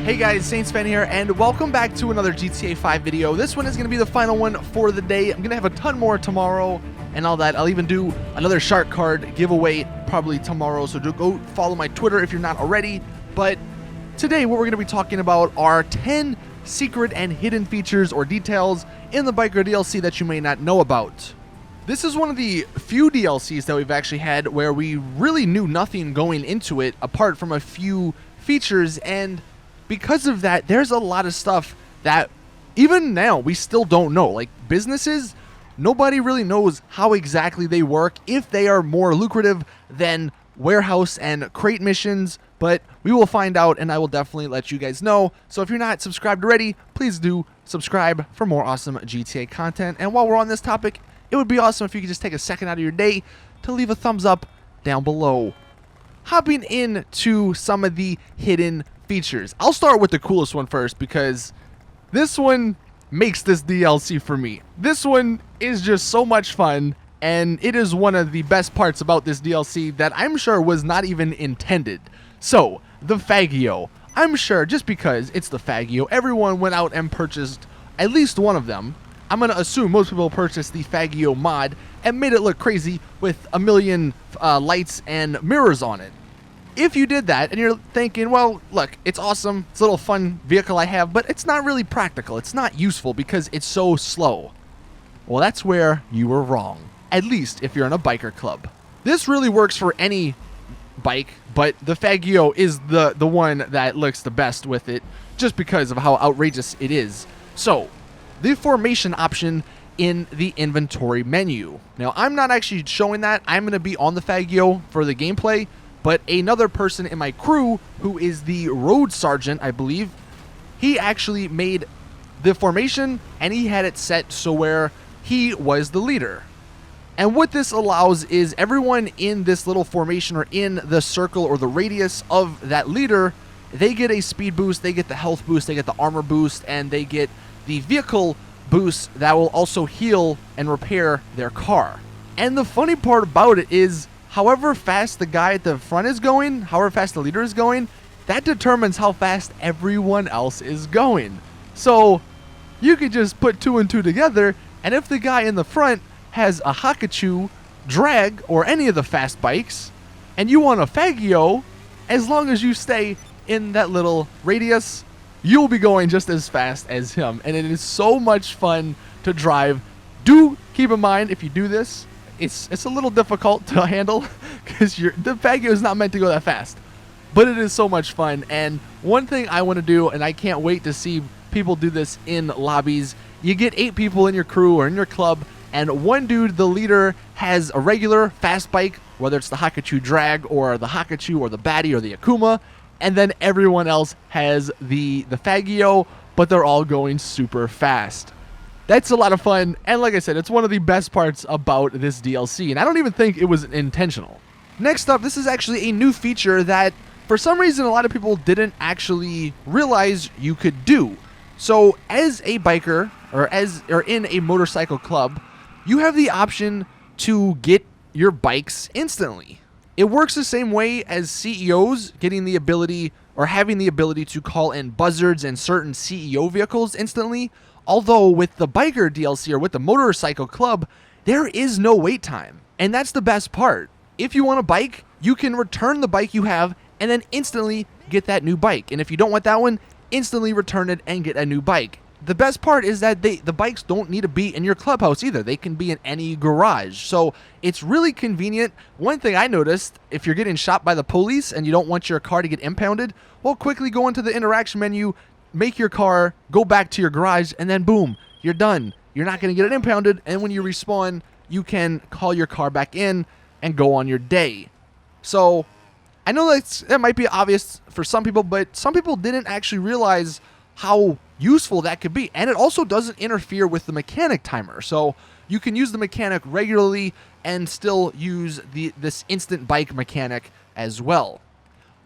Hey guys, Saintsfan here, and welcome back to another GTA 5 video. This one is going to be the final one for the day. I'm going to have a ton more tomorrow and all that. I'll even do another shark card giveaway probably tomorrow, so go follow my Twitter if you're not already. But today what we're going to be talking about are 10 secret and hidden features or details in the Biker DLC that you may not know about. This is one of the few DLCs that we've actually had where we really knew nothing going into it apart from a few features, and because of that, there's a lot of stuff that even now we still don't know. Like businesses, nobody really knows how exactly they work, if they are more lucrative than warehouse and crate missions, but we will find out, and I will definitely let you guys know. So if you're not subscribed already, please do subscribe for more awesome GTA content. And while we're on this topic, it would be awesome if you could just take a second out of your day to leave a thumbs up down below. Hopping into some of the hidden features. I'll start with the coolest one first because this one makes this DLC for me. This one is just so much fun, and it is one of the best parts about this DLC that I'm sure was not even intended. So, the Faggio. I'm sure just because it's the Faggio, everyone went out and purchased at least one of them. I'm going to assume most people purchased the Faggio mod and made it look crazy with a million lights and mirrors on it. If you did that and you're thinking, well, look, it's awesome, it's a little fun vehicle I have, but it's not really practical, it's not useful because it's so slow. Well, that's where you were wrong, at least if you're in a biker club. This really works for any bike, but the Faggio is the one that looks the best with it just because of how outrageous it is. So, the formation option in the inventory menu. Now, I'm not actually showing that. I'm going to be on the Faggio for the gameplay, but another person in my crew, who is the road sergeant, I believe, he actually made the formation and he had it set so where he was the leader. And what this allows is everyone in this little formation or in the circle or the radius of that leader, they get a speed boost, they get the health boost, they get the armor boost, and they get the vehicle boost that will also heal and repair their car. And the funny part about it is, however fast the guy at the front is going, however fast the leader is going, that determines how fast everyone else is going. So you could just put two and two together, and if the guy in the front has a Hakachu, drag, or any of the fast bikes, and you want a Faggio, as long as you stay in that little radius, you'll be going just as fast as him. And it is so much fun to drive. Do keep in mind, if you do this, it's a little difficult to handle because the Faggio is not meant to go that fast, but it is so much fun. And one thing I want to do, and I can't wait to see people do this in lobbies, you get 8 people in your crew or in your club, and one dude, the leader, has a regular fast bike, whether it's the Hakachu drag or the Hakachu or the Batty or the Akuma, and then everyone else has the Faggio, but they're all going super fast. That's a lot of fun, and like I said, it's one of the best parts about this DLC, and I don't even think it was intentional. Next up, this is actually a new feature that, for some reason, a lot of people didn't actually realize you could do. So, as a biker, or in a motorcycle club, you have the option to get your bikes instantly. It works the same way as CEOs getting the ability, or having the ability to call in buzzards and certain CEO vehicles instantly. Although with the biker DLC or with the motorcycle club, there is no wait time. And that's the best part. If you want a bike, you can return the bike you have and then instantly get that new bike. And if you don't want that one, instantly return it and get a new bike. The best part is that the bikes don't need to be in your clubhouse either. They can be in any garage. So it's really convenient. One thing I noticed, if you're getting shot by the police and you don't want your car to get impounded, well, quickly go into the interaction menu, make your car, go back to your garage, and then boom, you're done. You're not going to get it impounded, and when you respawn, you can call your car back in and go on your day. So I know that might be obvious for some people, but some people didn't actually realize how useful that could be. And it also doesn't interfere with the mechanic timer, so you can use the mechanic regularly and still use this instant bike mechanic as well.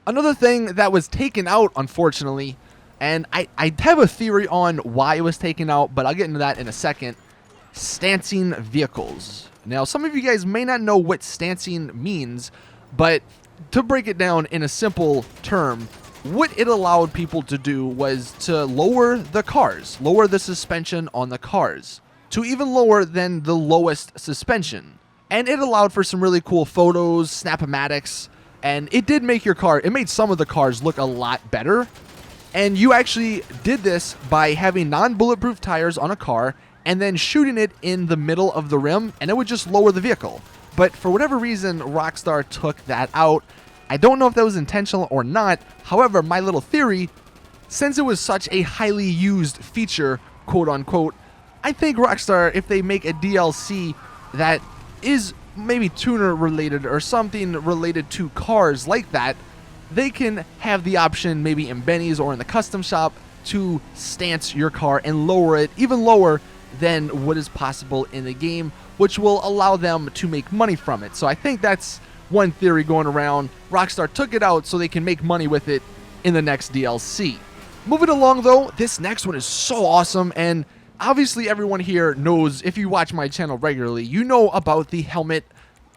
Another thing that was taken out, unfortunately, and I have a theory on why it was taken out, but I'll get into that in a second. Stancin vehicles. Now, some of you guys may not know what stancin means, but to break it down in a simple term, what it allowed people to do was to lower the cars, lower the suspension on the cars to even lower than the lowest suspension. And it allowed for some really cool photos, snap-o-matics, and it did make your car, it made some of the cars look a lot better. And you actually did this by having non-bulletproof tires on a car and then shooting it in the middle of the rim, and it would just lower the vehicle. But for whatever reason, Rockstar took that out. I don't know if that was intentional or not. However, my little theory, since it was such a highly used feature, quote unquote, I think Rockstar, if they make a DLC that is maybe tuner related or something related to cars like that, they can have the option maybe in Benny's or in the custom shop to stance your car and lower it even lower than what is possible in the game, which will allow them to make money from it. So I think that's one theory going around. Rockstar took it out so they can make money with it in the next DLC. Moving along though, this next one is so awesome, and obviously everyone here knows, if you watch my channel regularly, you know about the helmet,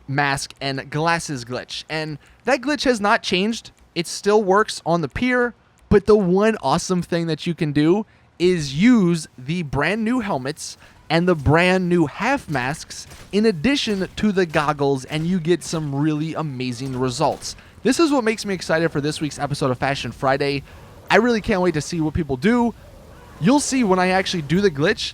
mask, and glasses glitch. And that glitch has not changed. It still works on the pier, but the one awesome thing that you can do is use the brand new helmets and the brand new half masks in addition to the goggles, and you get some really amazing results. This is what makes me excited for this week's episode of Fashion Friday. I really can't wait to see what people do. You'll see when I actually do the glitch.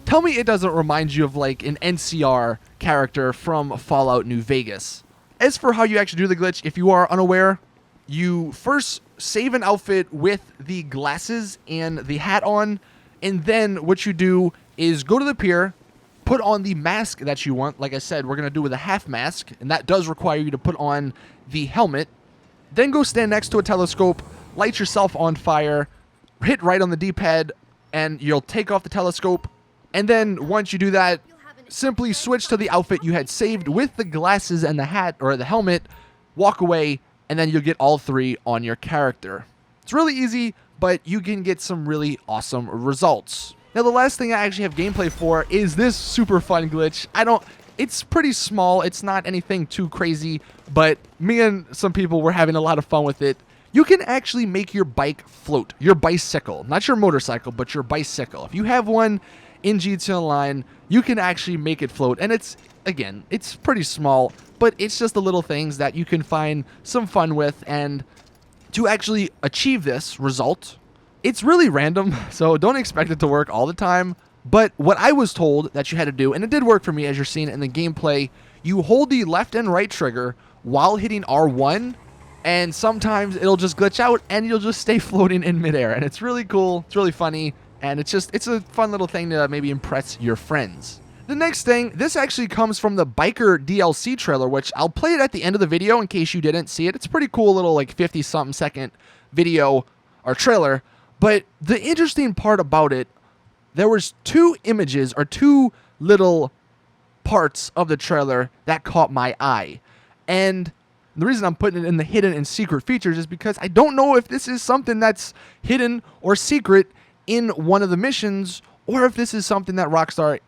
Tell me it doesn't remind you of like an NCR character from Fallout New Vegas. As for how you actually do the glitch, if you are unaware, you first save an outfit with the glasses and the hat on, and then what you do is go to the pier, put on the mask that you want. Like I said, we're going to do with a half mask, and that does require you to put on the helmet. Then go stand next to a telescope, light yourself on fire, hit right on the D-pad, and you'll take off the telescope. And then once you do that, simply switch to the outfit you had saved with the glasses and the hat or the helmet, walk away, and then you'll get all three on your character. It's really easy, but you can get some really awesome results. Now, the last thing I actually have gameplay for is this super fun glitch. It's pretty small. It's not anything too crazy, but me and some people were having a lot of fun with it. You can actually make your bike float, your bicycle, not your motorcycle, but your bicycle. If you have one in GTA Online, you can actually make it float, and it's pretty small, but it's just the little things that you can find some fun with. And to actually achieve this result, it's really random, so don't expect it to work all the time. But what I was told that you had to do, and it did work for me as you're seeing in the gameplay, you hold the left and right trigger while hitting R1, and sometimes it'll just glitch out and you'll just stay floating in midair. And it's really cool, it's really funny, and it's a fun little thing to maybe impress your friends. The next thing, this actually comes from the Biker DLC trailer, which I'll play it at the end of the video in case you didn't see it. It's a pretty cool little like 50-something second video or trailer. But the interesting part about it, there was two images or two little parts of the trailer that caught my eye. And the reason I'm putting it in the hidden and secret features is because I don't know if this is something that's hidden or secret in one of the missions, or if this is something that Rockstar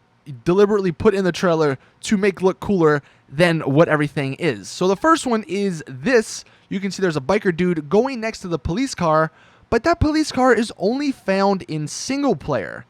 deliberately put in the trailer to make look cooler than what everything is. So the first one is this. You can see there's a biker dude going next to the police car, but that police car is only found in single player.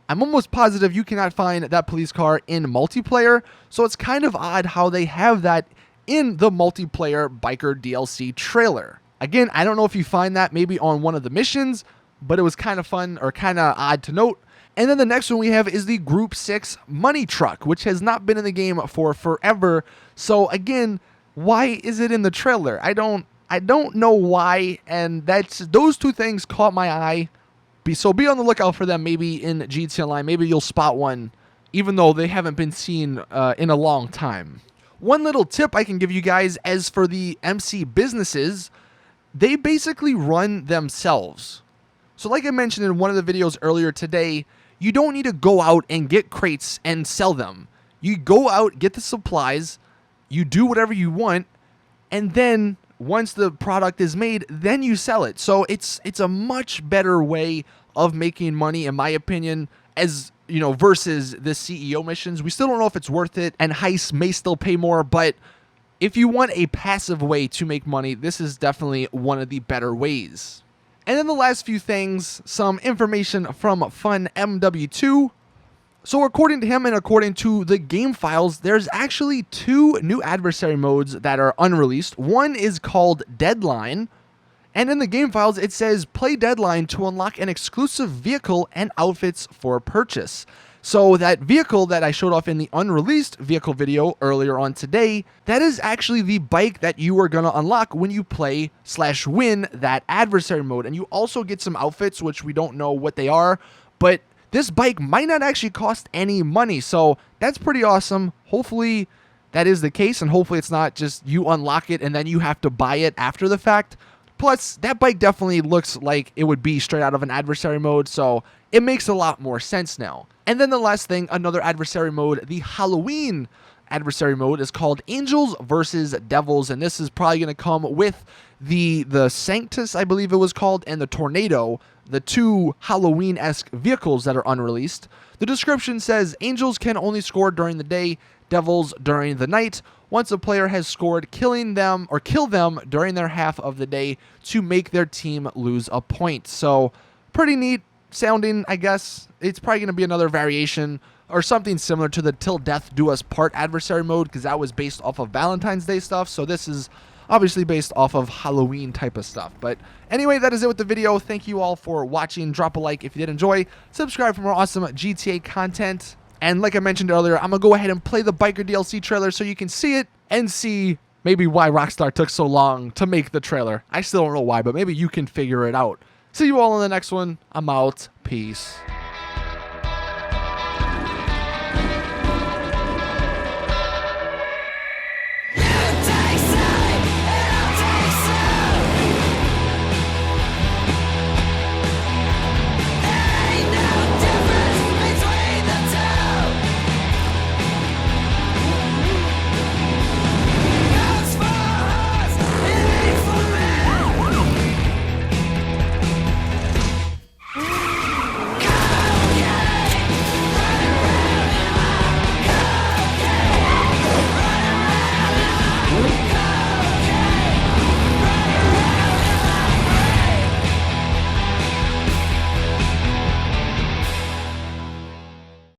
I'm almost positive you cannot find that police car in multiplayer, so it's kind of odd how they have that in the multiplayer Biker DLC trailer. Again, I don't know if you find that maybe on one of the missions, but it was kind of fun or kind of odd to note. And then the next one we have is the Group 6 money truck, which has not been in the game for forever. So again, why is it in the trailer? I don't know why, and those two things caught my eye. So be on the lookout for them maybe in GTA Online. Maybe you'll spot one, even though they haven't been seen in a long time. One little tip I can give you guys, as for the MC businesses, they basically run themselves. So like I mentioned in one of the videos earlier today, you don't need to go out and get crates and sell them. You go out, get the supplies, you do whatever you want, and then once the product is made, then you sell it. So it's a much better way of making money, in my opinion, as you know, versus the CEO missions. We still don't know if it's worth it, and heists may still pay more, but if you want a passive way to make money, this is definitely one of the better ways. And then the last few things, some information from Fun MW2. So according to him and according to the game files, there's actually 2 new adversary modes that are unreleased. One is called Deadline, and in the game files it says play Deadline to unlock an exclusive vehicle and outfits for purchase. So that vehicle that I showed off in the unreleased vehicle video earlier on today, that is actually the bike that you are going to unlock when you play/win that adversary mode. And you also get some outfits, which we don't know what they are, but this bike might not actually cost any money. So that's pretty awesome. Hopefully that is the case, and hopefully it's not just you unlock it and then you have to buy it after the fact. Plus, that bike definitely looks like it would be straight out of an adversary mode, so it makes a lot more sense now. And then the last thing, another adversary mode, the Halloween adversary mode, is called Angels versus Devils, and this is probably going to come with the Sanctus, I believe it was called, and the Tornado, the 2 Halloween-esque vehicles that are unreleased. The description says, Angels can only score during the day, Devils during the night. Once a player has scored, kill them during their half of the day to make their team lose a point. So, pretty neat sounding, I guess. It's probably going to be another variation or something similar to the Till Death Do Us Part adversary mode, because that was based off of Valentine's Day stuff. So this is obviously based off of Halloween type of stuff. But anyway, that is it with the video. Thank you all for watching. Drop a like if you did enjoy. Subscribe for more awesome GTA content. And like I mentioned earlier, I'm going to go ahead and play the Biker DLC trailer so you can see it and see maybe why Rockstar took so long to make the trailer. I still don't know why, but maybe you can figure it out. See you all in the next one. I'm out. Peace.